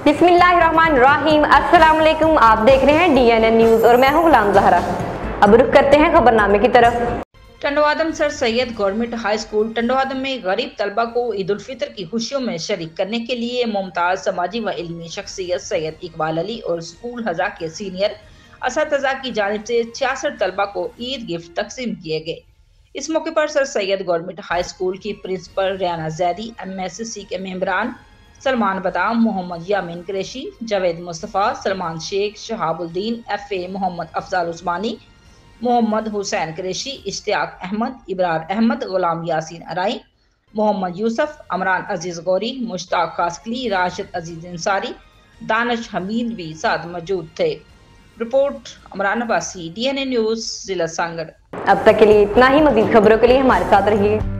बिस्मिल्लाहिर्रहमानिर्रहीम। अस्सलाम वालेकुम। आप देख रहे हैं DNN न्यूज और मैं हूं गुलाम ज़हरा। अब रुख करते हैं खबरनामे की तरफ। Tandwadam sir Syed government high school Tandwadam में गरीब तलबा को ईद उल फितर की खुशियों में शरीक करने के लिए मुमताज समाजी व इल्मी शख्सियत सैयद इकबाल अली और स्कूल हजा के सीनियर असतज़ा की जानिब से 66 तलबा को ईद गिफ्ट तकसीम किए गए। इस मौके पर sir Syed government high school की प्रिंसिपल रेहाना जैदी, MSC के मेंबरान सलमान बदाम, मोहम्मद यामीन कुरैशी, जावेद मुस्तफ़ा, सलमान शेख, शहाबुद्दीन, FA मोहम्मद अफजाल उस्मानी, मोहम्मद हुसैन कुरैशी, इश्तियाक अहमद, इब्रार अहमद, गुलाम यासीन अराई, मोहम्मद यूसुफ, अमरान अजीज गौरी, मुश्ताक कासकली, राशिद अजीज अंसारी, दानिश हमीद भी साथ मौजूद थे। Report Amran Abbasi, DNN news, जिला सांगड़। अब तक के लिए इतना ही। मजीद खबरों के लिए हमारे साथ रहिए।